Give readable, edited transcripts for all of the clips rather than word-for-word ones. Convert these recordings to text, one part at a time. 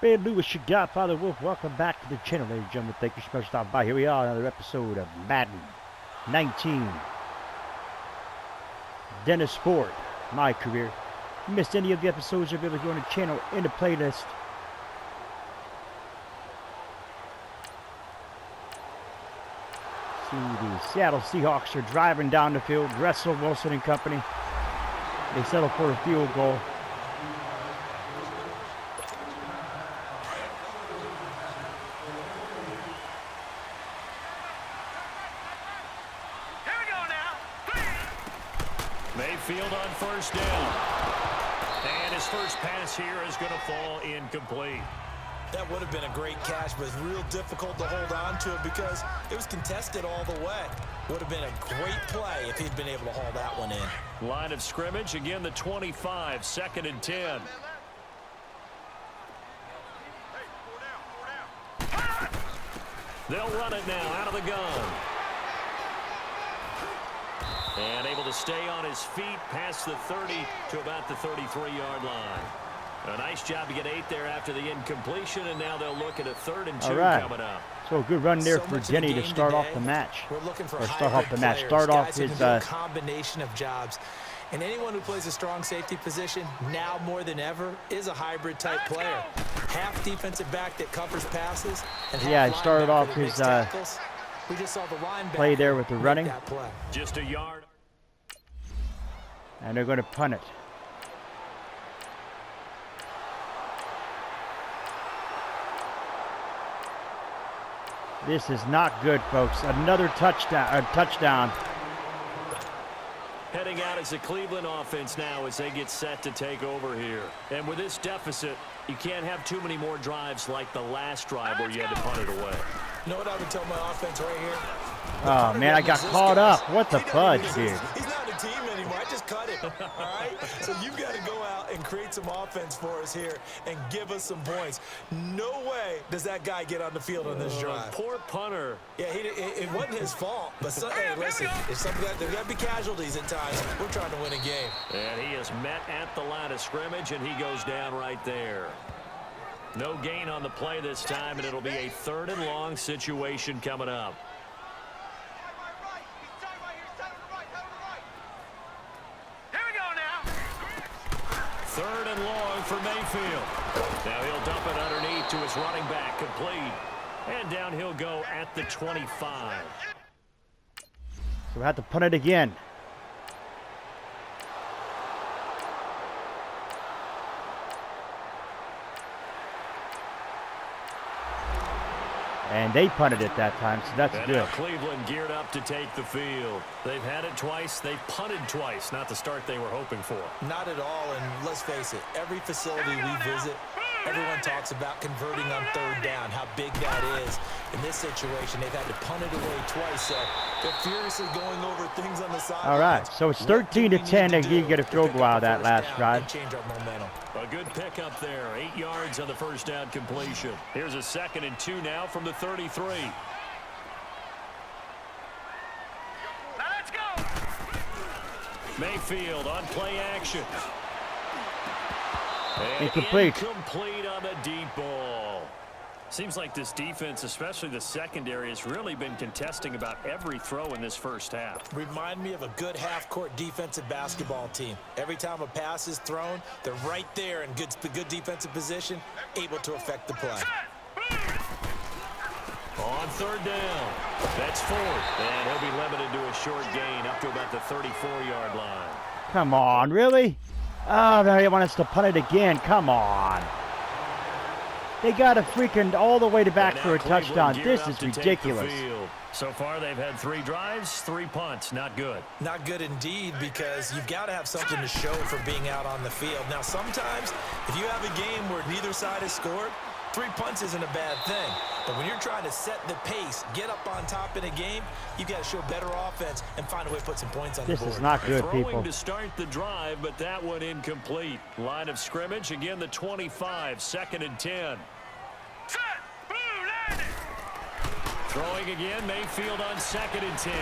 Ben Lewis, your Godfather Wolf. Welcome back to the channel, ladies and gentlemen. Thank you so much for stopping by. Here we are, another episode of Madden 19. Dennis Ford, my career. If you missed any of the episodes, you'll be able to go on the channel in the playlist. See, the Seattle Seahawks are driving down the field. Russell Wilson and company. They settle for a field goal. Mayfield on first down. And his first pass here is going to fall incomplete. That would have been a great catch, but it's real difficult to hold on to it because it was contested all the way. Would have been a great play if he'd been able to haul that one in. Line of scrimmage, again the 25, 2nd and 10. They'll run it now out of the gun. And able to stay on his feet past the 30 to about the 33-yard line. A nice job to get 8 there after the incompletion, and now they'll look at a 3rd and 2 coming up. So a good run there for Denny to start off the match. Start off his combination of jobs. And anyone who plays a strong safety position now more than ever is a hybrid type player. Half defensive back that covers passes. And he started off his we just saw the play there with the running. Just a yard. And they're going to punt it. This is not good, folks. Another touchdown. Heading out as the Cleveland offense now as they get set to take over here. And with this deficit, you can't have too many more drives like the last drive where you had to punt it away. You know what I would tell my offense right here? Oh, man, I got caught up. What the fudge, dude? He's not a team anymore. I just cut it, all right? So you've got to go out and create some offense for us here and give us some points. No way does that guy get on the field on this drive. Poor punter. Yeah, it wasn't his fault. But, hey, listen, there's got to be casualties at times. We're trying to win a game. And he is met at the line of scrimmage, and he goes down right there. No gain on the play this time, and it'll be a 3rd and long situation coming up. Third and long for Mayfield. Now he'll dump it underneath to his running back, complete. And down he'll go at the 25. So we'll have to punt it again. And they punted it that time, so that's good. Cleveland geared up to take the field. They've had it twice. They've punted twice. Not the start they were hoping for. Not at all, and let's face it, every facility we visit, everyone talks about converting on 3rd down, how big that is. In this situation, they've had to punt it away twice, so they're furiously going over things on the side. All right, so it's 13-10, and you get a field goal out of that last drive. Change our momentum. A good pickup there. 8 yards on the first down completion. Here's a 2nd and 2 now from the 33. Let's go. Mayfield on play action. And incomplete on the deep ball. Seems like this defense, especially the secondary, has really been contesting about every throw in this first half. Remind me of a good half-court defensive basketball team. Every time a pass is thrown, they're right there in good defensive position, able to affect the play. On 3rd down, that's 4th, and he'll be limited to a short gain up to about the 34-yard line. Come on, really? Oh, they want us to punt it again. Come on. They got to freaking all the way to back for a touchdown. This is ridiculous. So far, they've had 3 drives, 3 punts. Not good. Not good indeed, because you've got to have something to show for being out on the field. Now, sometimes, if you have a game where neither side has scored, 3 punts isn't a bad thing. But when you're trying to set the pace, get up on top in a game, you've got to show better offense and find a way to put some points on the board. This is not good, people. Throwing to start the drive, but that one incomplete. Line of scrimmage, again the 25, 2nd and 10. Throwing again, Mayfield on 2nd and 10.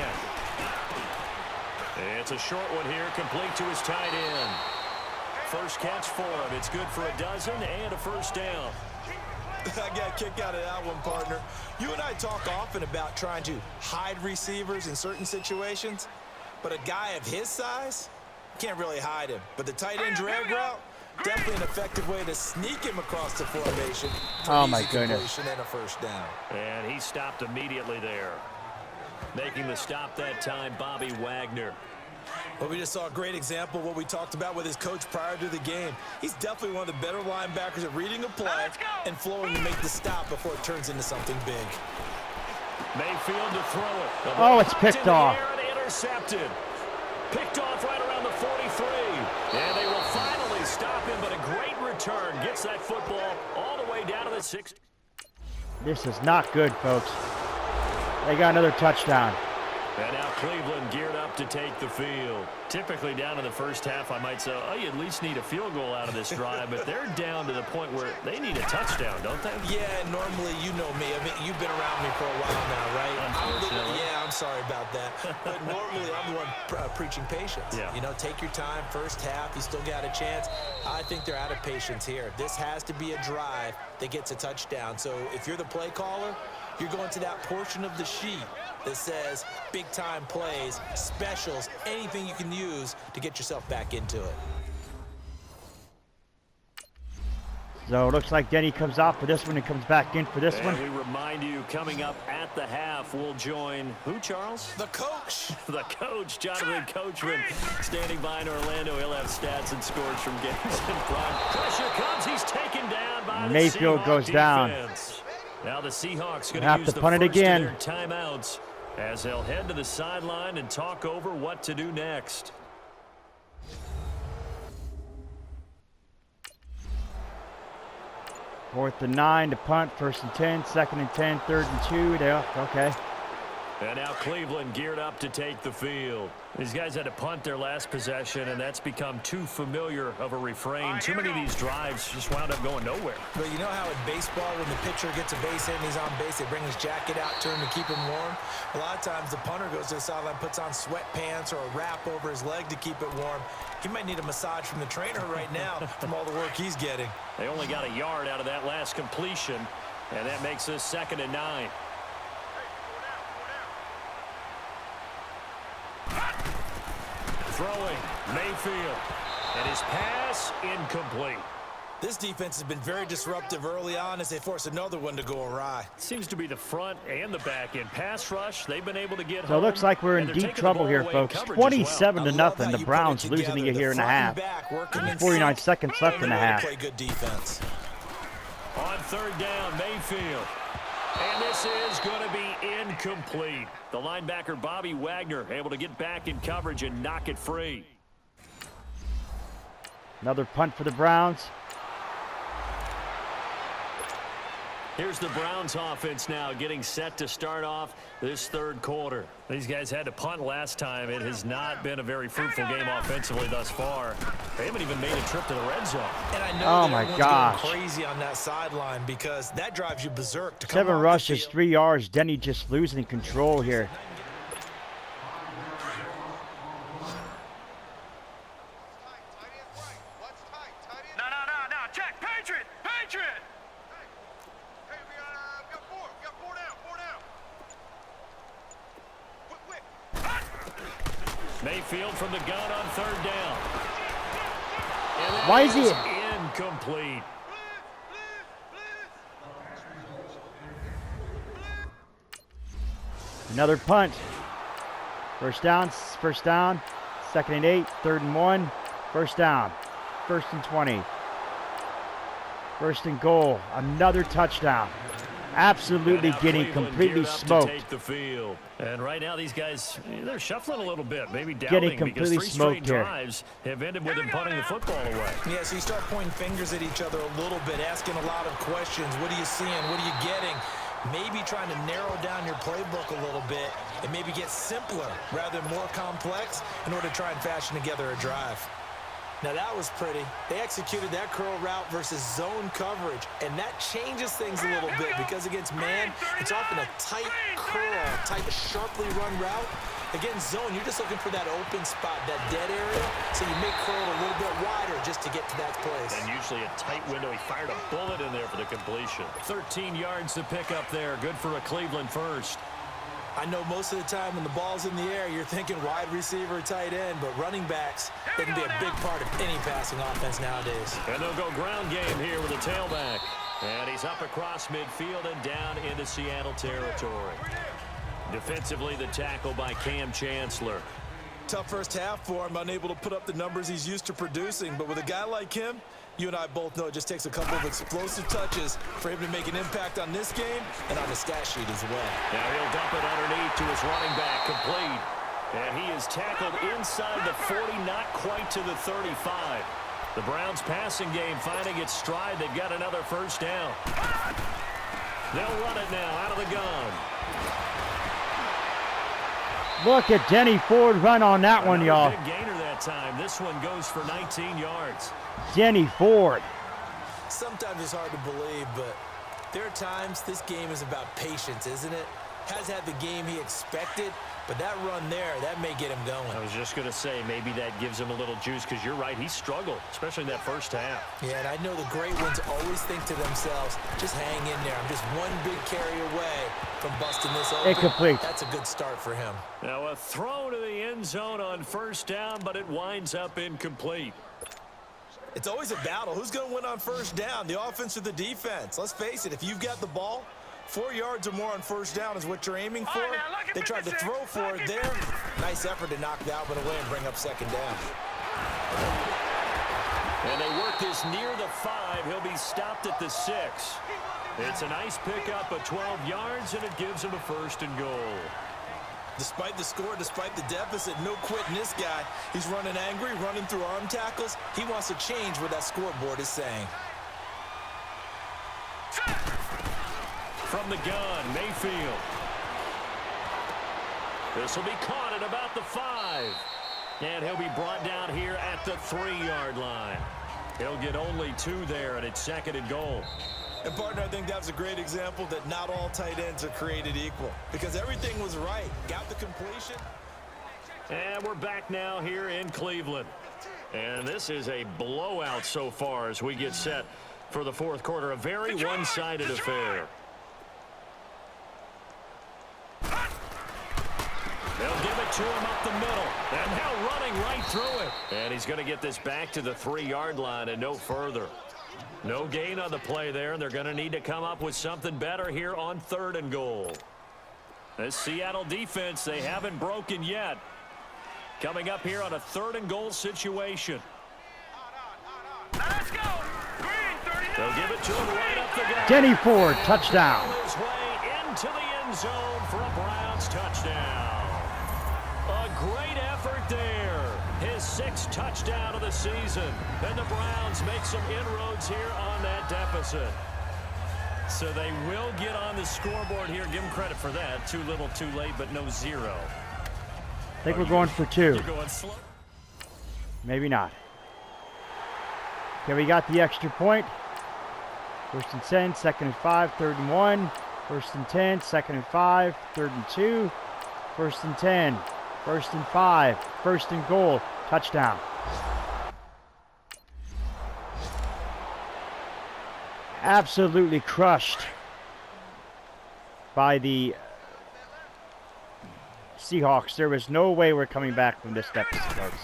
It's a short one here, complete to his tight end. First catch for him. It's good for a dozen and a first down. I got a kick out of that one, partner. You and I talk often about trying to hide receivers in certain situations, but a guy of his size can't really hide him. But the tight end drag route, definitely an effective way to sneak him across the formation for Oh an my easy goodness. completion and a first down. And he stopped immediately there. Making the stop that time, Bobby Wagner. Well, we just saw a great example of what we talked about with his coach prior to the game. He's definitely one of the better linebackers at reading a play and flowing to make the stop before it turns into something big. Mayfield to throw it. Oh, it's picked off. Intercepted. Picked off right around the 43. And they will finally stop him, but a great return. Gets that football all the way down to the 60. This is not good, folks. They got another touchdown. And now Cleveland geared up to take the field. Typically down in the first half, I might say, oh, you at least need a field goal out of this drive, but they're down to the point where they need a touchdown, don't they? Yeah, normally, you know me. I mean, you've been around me for a while now, right? Unfortunately. I'm sorry about that. But normally, I'm the one preaching patience. Yeah. You know, take your time. First half, you still got a chance. I think they're out of patience here. This has to be a drive that gets a touchdown. So if you're the play caller, you're going to that portion of the sheet that says big-time plays, specials, anything you can use to get yourself back into it. So it looks like Denny comes out for this one and comes back in for this And one. we remind you, coming up at the half, we'll join who, Charles? The coach. The coach, Jonathan Coachman, standing by in Orlando. He'll have stats and scores from games in front. Pressure comes. He's taken down by the Mayfield Seahawks goes down. defense. Now the Seahawks going to Have use to the punt it first again. of their timeouts as they'll head to the sideline and talk over what to do next. Fourth and 9 to punt. First and 10. Second and 10. Third and 2. Yeah, okay. And now Cleveland geared up to take the field. These guys had to punt their last possession, and that's become too familiar of a refrain. Too many of these drives just wound up going nowhere. But you know how in baseball, when the pitcher gets a base hit and he's on base, they bring his jacket out to him to keep him warm? A lot of times the punter goes to the sideline, puts on sweatpants or a wrap over his leg to keep it warm. He might need a massage from the trainer right now from all the work he's getting. They only got a yard out of that last completion, and that makes this 2nd and 9. Throwing, Mayfield, and his pass incomplete. This defense has been very disruptive early on as they force another one to go awry. Seems to be the front and the back end. Pass rush, they've been able to get So home. it looks like we're in and they're deep taking the trouble ball here, away in folks. coverage as well. 27 to I love nothing. how The you Browns put it losing it together. here in a The front half. and back working in 49 sync. seconds left in the They really half. play good defense. On 3rd down, Mayfield. And this is going to be incomplete. The linebacker, Bobby Wagner, able to get back in coverage and knock it free. Another punt for the Browns. Here's the Browns offense now getting set to start off this 3rd quarter. These guys had to punt last time. It has not been a very fruitful game offensively thus far. They haven't even made a trip to the red zone. And I know Oh that my everyone's gosh. going crazy on that sideline because that drives you berserk to come 7 off the rushes, field. 3 yards. Denny just losing control here. No, check, Patriot! Hey, we got 4. We got 4 down. Quick. Mayfield from the gun on 3rd down. And it Why is he- incomplete? Another punt. First down. 2nd and 8. 3rd and 1. First down. 1st and 20. 1st and goal. Another touchdown. Absolutely And now getting Cleveland completely geared up to smoked. take the field. And right now these guys, they're shuffling a little bit, maybe Getting doubting because completely 3 straight smoked here. drives have ended with them punting the football away. Yeah, so you start pointing fingers at each other a little bit, asking a lot of questions. What are you seeing? What are you getting? Maybe trying to narrow down your playbook a little bit and maybe get simpler rather than more complex in order to try and fashion together a drive. Now that was pretty. They executed that curl route versus zone coverage, and that changes things a little bit because against man, it's often a tight curl, tight, sharply run route. Against zone, you're just looking for that open spot, that dead area, so you make curl a little bit wider just to get to that place. And usually a tight window. He fired a bullet in there for the completion. 13 yards to pick up there. Good for a Cleveland first. I know most of the time when the ball's in the air, you're thinking wide receiver, tight end, but running backs, they can be a big part of any passing offense nowadays. And they'll go ground game here with a tailback. And he's up across midfield and down into Seattle territory. Defensively, the tackle by Cam Chancellor. Tough first half for him, unable to put up the numbers he's used to producing. But with a guy like him, you and I both know it just takes a couple of explosive touches for him to make an impact on this game and on the stat sheet as well. Now he'll dump it underneath to his running back, complete. And he is tackled inside the 40, not quite to the 35. The Browns passing game finding its stride. They've got another first down. They'll run it now out of the gun. Look at Denny Ford run on that one, y'all. Big gainer that time. This one goes for 19 yards. Denny Ford. Sometimes it's hard to believe, but there are times this game is about patience, isn't it? Has had the game he expected, but that run there, that may get him going. I was just going to say, maybe that gives him a little juice, because you're right, he struggled, especially in that first half. Yeah, and I know the great ones always think to themselves, just hang in there. I'm just one big carry away from busting this open. Incomplete. That's a good start for him. Now a throw to the end zone on first down, but it winds up incomplete. It's always a battle. Who's going to win on first down, the offense or the defense? Let's face it, if you've got the ball, 4 yards or more on first down is what you're aiming for. They tried to throw for it there. Nice effort to knock that one away and bring up second down. And they work this near the 5. He'll be stopped at the 6. It's a nice pickup of 12 yards, and it gives him a first and goal. Despite the score, despite the deficit, no quitting this guy. He's running angry, running through arm tackles. He wants to change what that scoreboard is saying. From the gun, Mayfield. This will be caught at about the 5. And he'll be brought down here at the 3-yard line. He'll get only 2 there, and it's second and goal. And, partner, I think that's a great example that not all tight ends are created equal, because everything was right. Got the completion. And we're back now here in Cleveland. And this is a blowout so far as we get set for the fourth quarter. A very one-sided affair. They'll give it to him up the middle. And now running right through it. And he's going to get this back to the 3-yard line and no further. No gain on the play there, and they're going to need to come up with something better here on third and goal. This Seattle defense, they haven't broken yet. Coming up here on a third and goal situation. Let's go. They'll give it to him right up the gut. Denny Ford, touchdown. His way into the end zone for a Browns touchdown. A great effort there. His 6th touchdown of the season. And the Browns make some inroads here on that deficit. So they will get on the scoreboard here. Give them credit for that. Too little, too late, but no 0. I think we're going for 2. You're going slow. Maybe not. Okay, we got the extra point. First and 10, second and 5, third and 1. First and 10, second and 5, third and 2. First and 10, first and 5, first and goal, touchdown. Absolutely crushed by the Seahawks. There was no way we're coming back from this deficit, folks.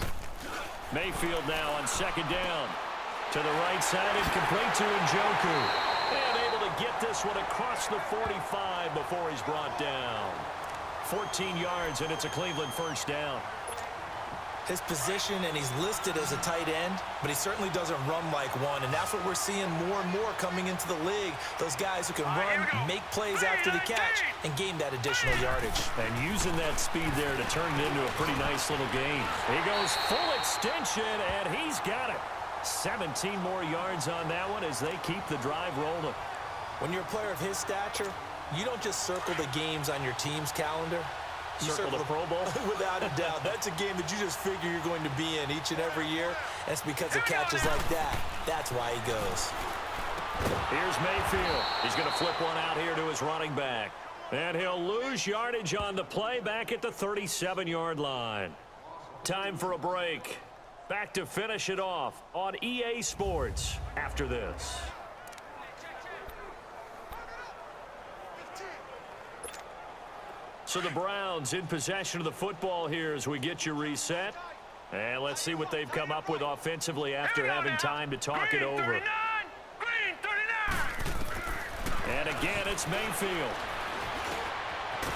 Mayfield now on second down. To the right side, incomplete to Njoku. And able to get this one across the 45 before he's brought down. 14 yards, and it's a Cleveland first down. His position, and he's listed as a tight end, but he certainly doesn't run like one, and that's what we're seeing more and more coming into the league. Those guys who can run, make plays after the catch, and gain that additional yardage. And using that speed there to turn it into a pretty nice little gain. He goes full extension, and he's got it. 17 more yards on that one as they keep the drive rolling. When you're a player of his stature, you don't just circle the games on your team's calendar. Circle the Pro Bowl? Without a doubt. That's a game that you just figure you're going to be in each and every year. And it's because of catches like that. That's why he goes. Here's Mayfield. He's going to flip one out here to his running back. And he'll lose yardage on the play back at the 37-yard line. Time for a break. Back to finish it off on EA Sports after this. So the Browns in possession of the football here as we get you reset. And let's see what they've come up with offensively after having time to talk it over. And again, it's Mayfield.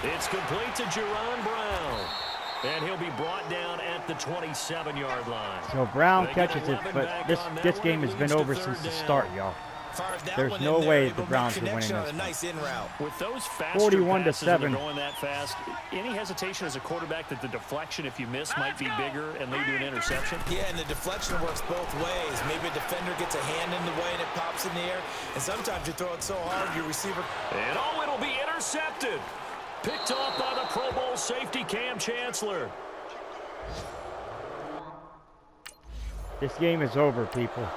It's complete to Jerron Brown. And he'll be brought down at the 27-yard line. So Brown catches it, but this game has been over since the start, y'all. There's no way the Browns are winning this. Nice in route. With those faster 41 to passes and 7. they're going that fast, any hesitation as a quarterback that the deflection, if you miss, might be bigger and lead to an interception? Yeah, and the deflection works both ways. Maybe a defender gets a hand in the way and it pops in the air. And sometimes you throw it so hard, your receiver... And oh, it'll be intercepted. Picked off by the Pro Bowl safety Cam Chancellor. This game is over, people.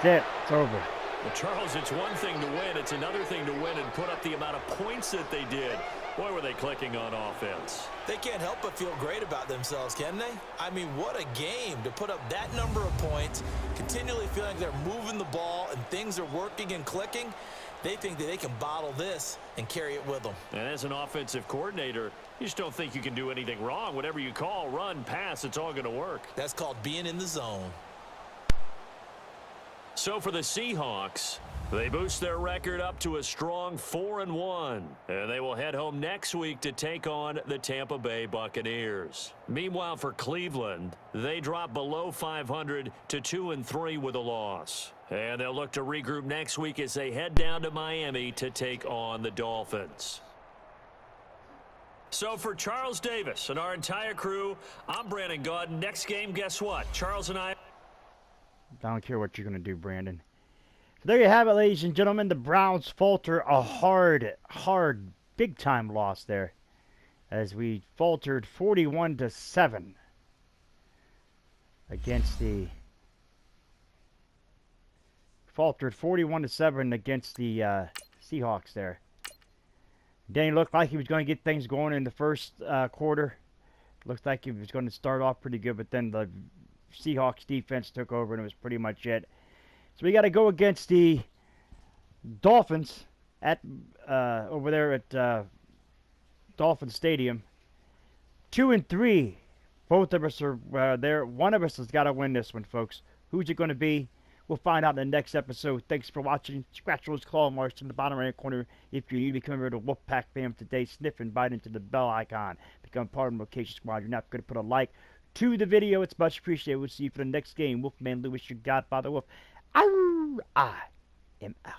That's it. It's over. Well, Charles, it's one thing to win. It's another thing to win and put up the amount of points that they did. Boy, were they clicking on offense. They can't help but feel great about themselves, can they? I mean, what a game to put up that number of points, continually feeling like they're moving the ball and things are working and clicking. They think that they can bottle this and carry it with them. And as an offensive coordinator, you just don't think you can do anything wrong. Whatever you call, run, pass, it's all going to work. That's called being in the zone. So for the Seahawks, they boost their record up to a strong 4-1. And they will head home next week to take on the Tampa Bay Buccaneers. Meanwhile, for Cleveland, they drop below 500 to 2-3 with a loss. And they'll look to regroup next week as they head down to Miami to take on the Dolphins. So for Charles Davis and our entire crew, I'm Brandon Gaudin. Next game, guess what? Charles and I don't care what you're going to do, Brandon. So there you have it, ladies and gentlemen. The Browns falter a hard, big-time loss there. As we faltered 41 to 7 against the... Faltered 41 to 7 against the Seahawks there. Danny looked like he was going to get things going in the first quarter. Looked like he was going to start off pretty good, but then the Seahawks defense took over and it was pretty much it. So we got to go against the Dolphins at over there at Dolphin Stadium. 2-3. Both of us are there. One of us has got to win this one, folks. Who's it going to be? We'll find out in the next episode. Thanks for watching. Scratch those claw marks in the bottom right corner if you need to become a member of the Wolfpack fam today. Sniff and bite into the bell icon. Become part of the Location Squad. You're not going to put a like to the video. It's much appreciated. We'll see you for the next game. Wolfman Lewis, your Godfather Wolf. I am out.